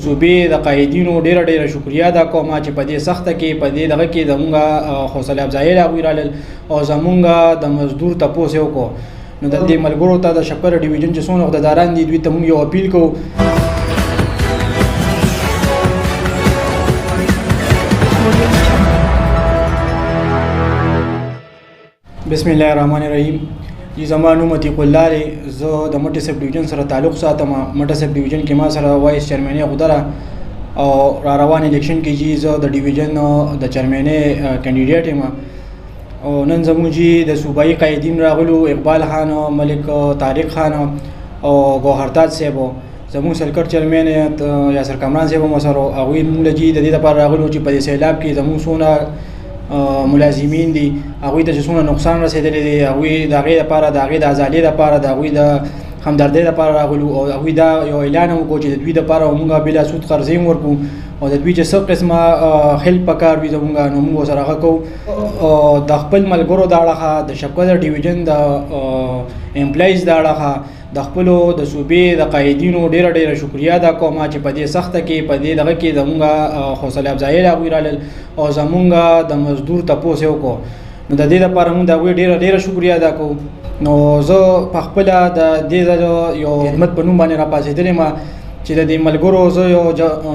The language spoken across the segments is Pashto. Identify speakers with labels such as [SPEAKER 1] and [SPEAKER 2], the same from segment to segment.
[SPEAKER 1] صوبې د قایدینو ډیره شکریا ادا کوم چې په دې سخته کې په دې دغه کې زمونږ حوصله افزایي راغوي رالل او زمونږ د مزدور تپوس یې وکړو. نو د دې ملګرو ته د شکر ډیویژن چې څونه عهدهداران دي دوی ته مونږ یو اپیل کوو. بسم الله الرحمن الرحیم. زما نوم عتیق الله دی. زه د مټې سب ډیویژن سره تعلق ساتم. مټه سب ډیویژن کې ما سره وایس چیرمنۍ غدره او را روان الیکشن کې جی زه د ډیویژن د چیرمنۍ کینډیډیټ یم. او نن زموږ جی د صوبایي قایدین راغلو، اقبال خان، ملک طارق خان او ګوهرتاج صاحب، زموږ سرکټ چیرمن یاسر کامران صاحب هم سره. هغوی موږ جی د دې لپاره راغلو چې په دې سیلاب کې زموږ څونه ملازمین دي هغوی ته چې څونه نقصان رسېدلی دی، هغوی د هغې لپاره د هغې د ازالۍ لپاره د هغوی د همدردۍ لپاره راغلو. او هغوی دا یو اعلان هم وکړو چې د دوی لپاره موږ بلا سود قرضې هم ورکړو او د دوی چې څه قسمه هیلپ پکار وي زموږ نو موږ ورسره هغه کوو. د خپل ملګرو د اړخه د شبکه ډیویژن د امپلایز د اړخه د خپلو د صوبې د قایدینو ډیره شکریا ادا کوم چې په دې سخته کې په دې دغه کې زمونږ حوصله افزایي راغوي رالل او زمونږ د مزدور تپوس یې وکړو. نو د دې لپاره مونږ د هغوی ډیره شکریا ادا کوو. نو زه په خپله د دې یو خدمت په نوم باندې راپاڅېدلی یم چې د دې ملګرو زه یو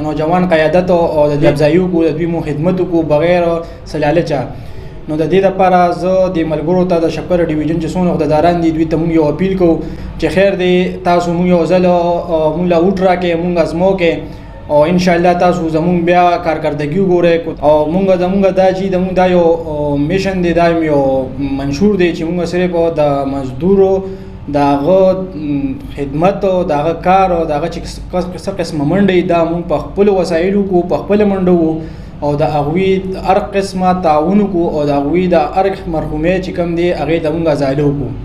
[SPEAKER 1] نوجوان قیادت او د دې افزایي وکړو، د دوی مو خدمت وکړو بغیر څه لالچه. نو د دې لپاره زه د ملګرو ته د شکر ډیویژن چې څونه عهدهداران دي دوی ته مونږ یو اپیل کوو چې خیر دی تاسو مونږ یو ځل مونږ له ووټ راکړئ، مونږ ازمو کې او انشاءالله تاسو زمونږ بیا کارکردګي وګورئ. او زمونږ دا چې زمونږ دا یو میشن دی، دا یو منشور دی چې مونږ صرف د مزدورو د هغه خدمت او د هغه کار او د هغه چې څه قسمه منډې دا مونږ په خپلو وسایلو کو په خپله منډو او د هغوی هر قسمه تعاون وکړو او د هغوی د هر مرحومۍ چې کوم دی هغې ته مونږ ازالې وکړو.